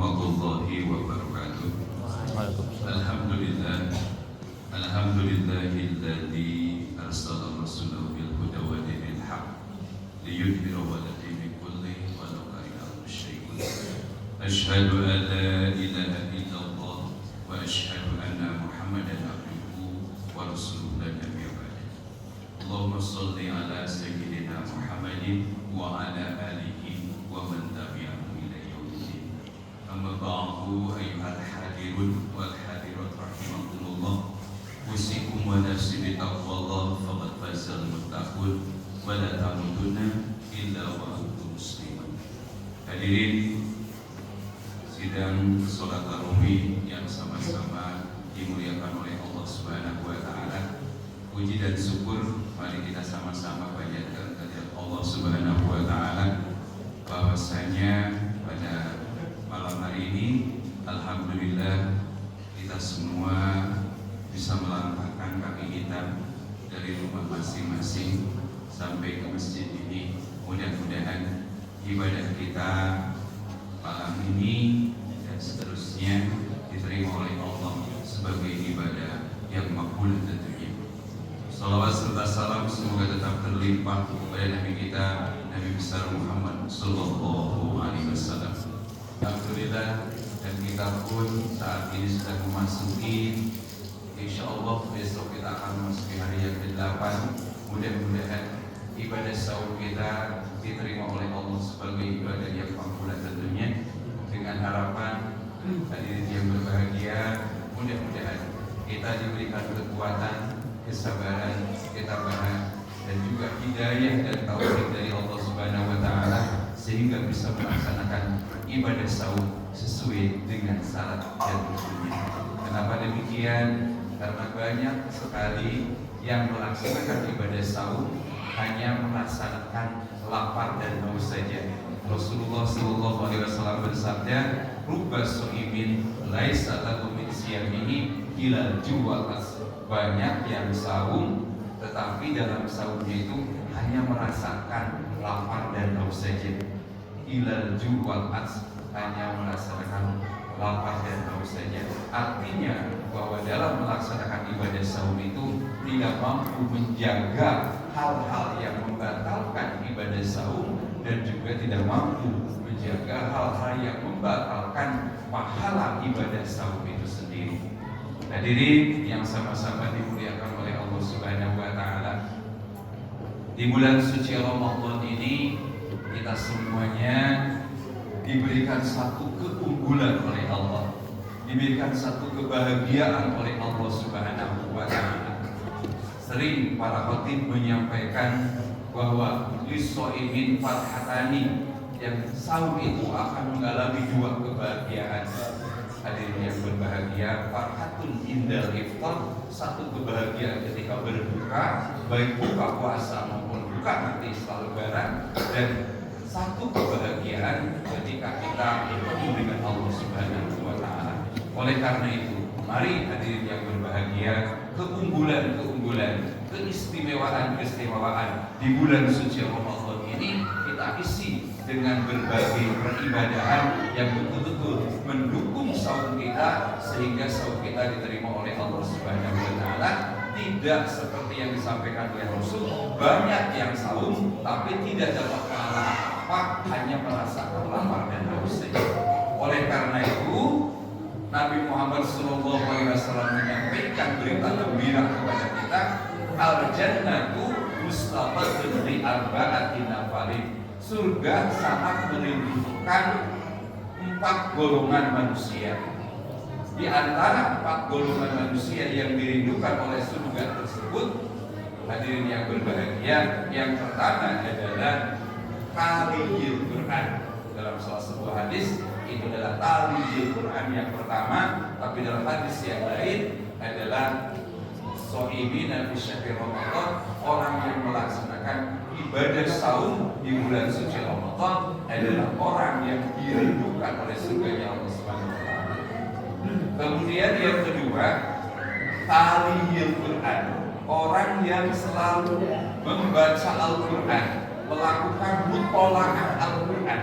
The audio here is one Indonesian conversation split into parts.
warahmatullahi wabarakatuh. Alhamdulillah, alhamdulillahilladzi arsala rasulahu bil huda wa dinil haq liyudhhirahu 'ala dini kullihi walau karihal musyrikun. Asyhadu an la ilaha illallah wa asyhadu anna Muhammadan abduhu wa rasuluhu la nabiyya ba'dahu. Allahumma shalli ala sayyidina Muhammadin wa ala alihi wa man tabi'ahu ila yaumiddin. Amma ba'du, ayyuhal hadirun wal hadirat rahimakumullah. Usikum wa nafsi bi taqwallah faqad fazal muttaqun wa la tamutunna illa wa antum muslimun. Hadirin sidang salat tarawih yang sama-sama dimuliakan oleh Allah Subhanahu wa taala. Puji dan syukur mari kita sama-sama panjatkan kehadirat Allah Subhanahu wa taala, bahwasanya pada malam hari ini alhamdulillah kita semua bisa melangkahkan kaki kita dari rumah masing-masing sampai ke masjid ini. Mudah-mudahan ibadah kita malam ini dan seterusnya diterima oleh Allah sebagai ibadah yang makbul tentunya. Salawat serta salam semoga tetap terlimpah kepada Nabi kita, Nabi besar Muhammad Sallallahu Alaihi Wasallam. Alhamdulillah, dan kita pun saat ini sudah memasuki, insya Allah besok kita akan memasuki hari yang ke-8. Mudah-mudahan ibadah sahur kita diterima oleh Allah sebagai ibadah yang makbul tentunya. Dengan harapan hadirin yang berbahagia, mudah-mudahan kita diberikan kekuatan, kesabaran, ketabahan, dan juga hidayah dan taufik dari Allah Subhanahu wa taala sehingga bisa melaksanakan ibadah sahur sesuai dengan syarat dan rukunnya. Kenapa demikian? Karena banyak sekali yang melaksanakan ibadah sahur hanya melaksanakan lapar dan haus saja. Rasulullah Sallallahu Alaihi Wasallam bersabda, "Rubba shaimin laisa lahu min siyamihi illa ju'at." Banyak yang saum, tetapi dalam saumnya itu hanya merasakan lapar dan haus saja. Ilal ju'at, hanya merasakan lapar dan haus saja. Artinya bahwa dalam melaksanakan ibadah saum itu tidak mampu menjaga hal-hal yang membatalkan ibadah saum dan juga tidak mampu menjaga hal-hal yang membatalkan pahala ibadah saum itu sendiri. Hadirin yang sama-sama dimuliakan oleh Allah Subhanahu wa taala. Di bulan suci Ramadan ini kita semuanya diberikan satu keunggulan oleh Allah, diberikan satu kebahagiaan oleh Allah Subhanahu wa taala. Sering para khatib menyampaikan bahwa lis-shaimin farhatani, yang saum itu akan mengalami dua kebahagiaan. Hadirin yang berbahagia, farhatun indal iftar, satu kebahagiaan ketika berbuka, baik buka puasa maupun buka nanti setelah lebaran, dan satu kebahagiaan ketika kita bertemu dengan Allah Subhanahu wa taala. Oleh karena itu, mari hadirin yang berbahagia, keunggulan-keunggulan, keistimewaan-keistimewaan di bulan suci Ramadan ini kita isi dengan berbagai peribadahan yang betul-betul mendukung saum kita sehingga saum kita diterima oleh Allah Subhanahu wa taala. Tidak seperti yang disampaikan oleh Rasul, banyak yang saum tapi tidak dapat pahala apa, hanya merasakan lapar dan haus saja. Oleh karena itu Nabi Muhammad SAW menyampaikan berita gembira kepada kita, al-jannatu mustaqatun li arba'atin nafalin. Surga sangat merindukan 4 golongan manusia. Di antara 4 golongan manusia yang dirindukan oleh surga tersebut, hadirin yang berbahagia, yang pertama adalah taliyil Quran. Dalam salah sebuah hadis itu adalah taliyil Quran yang pertama, tapi dalam hadis yang lain adalah shaimina fi syahr Ramadan, orang yang melaksanakan ibadah saum di bulan suci Ramadan adalah orang yang dirindukan oleh surganya Allah Subhanahu wa taala. Kemudian yang kedua, taliyil Quran, orang yang selalu membaca Al-Quran, melakukan mutola'ah Al-Quran,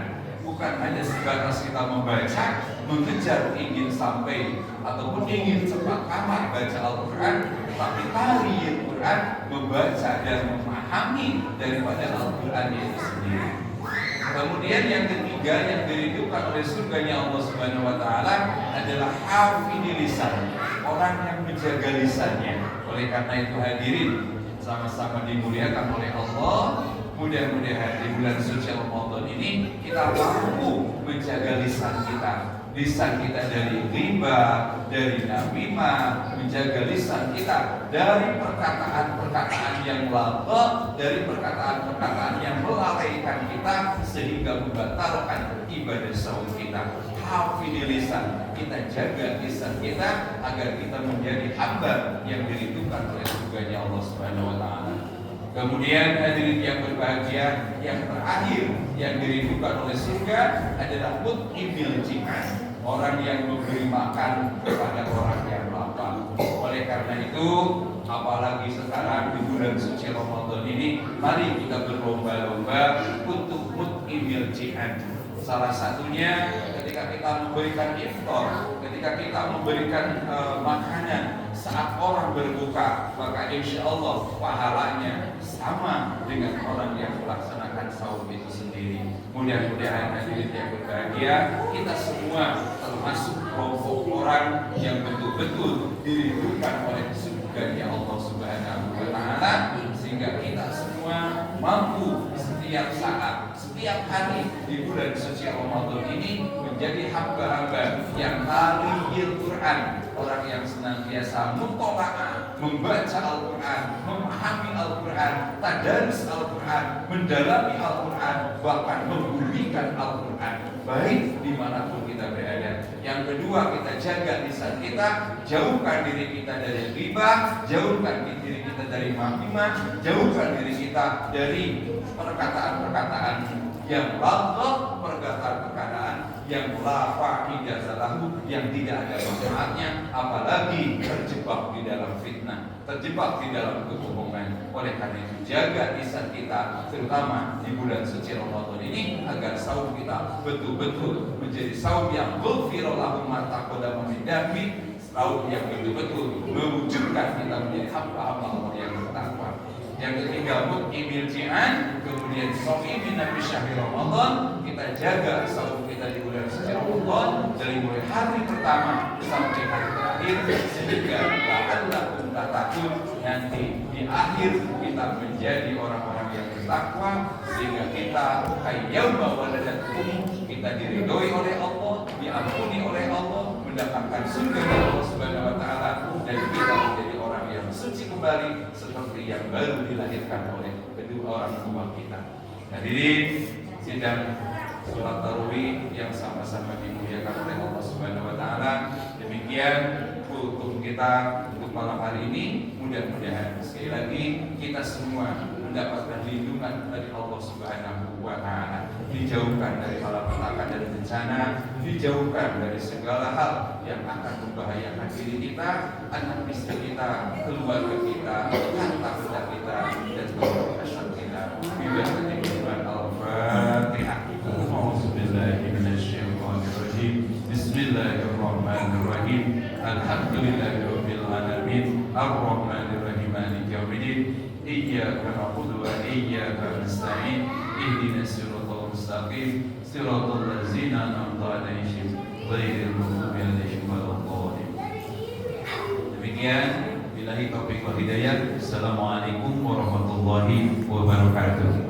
bukan hanya sebatas kita membaca, mengejar ingin sampai ataupun ingin cepat amat baca Al-Quran, tapi tari Al-Quran, membaca dan memahami daripada Al-Quran itu sendiri. Kemudian yang ketiga yang dirindukan oleh surganya Allah Subhanahu wa taala adalah hafidil lisan, orang yang menjaga lisannya. Oleh karena itu hadirin sama-sama dimuliakan oleh Allah, mudah-mudahan di bulan suci Ramadan ini kita mampu menjaga lisan kita dari riba, dari namimah, menjaga lisan kita dari perkataan-perkataan yang lagha, dari perkataan-perkataan yang melalaikan kita sehingga membatalkan ibadah saum kita. Hafidil lisan, kita jaga lisan kita agar kita menjadi hamba yang dirindukan oleh surganya Allah Subhanahu wa taala. Kemudian hadirin yang berbahagia, yang terakhir yang dirindukan oleh surga adalah mut'imil ji'an, orang yang memberi makan kepada orang yang lapar. Oleh karena itu, apalagi sekarang di bulan suci Ramadan ini, mari kita berlomba-lomba untuk mut'imil ji'an. Salah satunya ketika kita memberikan iftar, ketika kita memberikan makanan saat orang berbuka, maka insya Allah pahalanya sama dengan orang yang melaksanakan saum itu sendiri. Mudah-mudahan hadirin yang berbahagia, kita semua termasuk kelompok orang yang betul-betul dirindukan oleh surganya Allah Subhanahu wa taala, sehingga kita semua mampu setiap saat, setiap hari di bulan suci Ramadan ini menjadi hamba-hamba yang taliyil Quran, orang yang senantiasa mutola'ah, membaca Al-Quran, memahami Al-Quran, tadarus Al-Quran, mendalami Al-Quran, bahkan membumikan Al-Quran, baik dimanapun kita berada. Yang kedua, kita jaga lisan kita, jauhkan diri kita dari riba, jauhkan diri kita dari namimah, jauhkan diri kita dari perkataan-perkataan yang lagha, perkataan-perkataan yang la fa'idah lahu, yang tidak ada manfaatnya, apalagi terjebak di dalam fitnah, terjebak di dalam kebohongan. Oleh karena itu jaga lisan kita, terutama di bulan suci Ramadan ini, agar saum kita betul-betul menjadi saum yang ghufira lahu ma taqaddama min dhanbi, saum yang betul-betul mewujudkan kita menjadi hamba-hamba Allah yang bertakwa. Yang ketiga, mut'imil ji'an, kemudian shaumin fi syahri Ramadan, kita jaga saum kita di bulan suci Ramadan dari mulai hari pertama sampai hari terakhir, sehingga la'allakum tattaqun, nanti di akhir kita menjadi orang-orang yang bertakwa, sehingga kita yauma waladatum, kita diridhoi oleh Allah, diampuni oleh Allah, mendapatkan surga Allah Subhanahu wa taala, dan kita menjadi orang yang suci kembali seperti yang baru dilahirkan oleh kedua orang tua kita. Hadirin sidang sholat tarawih yang sama-sama dimuliakan oleh Allah Subhanahu wa taala, demikian hukum kita untuk malam hari ini. Mudah-mudahan sekali lagi kita semua mendapatkan lindungan dari Allah Subhanahu wa taala, dijauhkan dari malapetaka dan bencana, dijauhkan dari segala hal yang akan membahayakan diri kita, anak istri kita, keluarga kita, harta benda kita, dan keberkatan kita. Al-Fatihah. Bismillahirrahmanirrahim. Alhamdulillahirabbil alamin. Ar-Rahmanirrahim. Maliki yaumiddin. Iyyaka na'budu wa iyyaka nasta'in. Ihdinas siratal mustaqim. Siratal ladzina an'amta 'alaihim ghairil maghdubi 'alaihim waladdallin. Demikian, billahi taufiq wal hidayah. Assalamualaikum warahmatullahi wabarakatuh.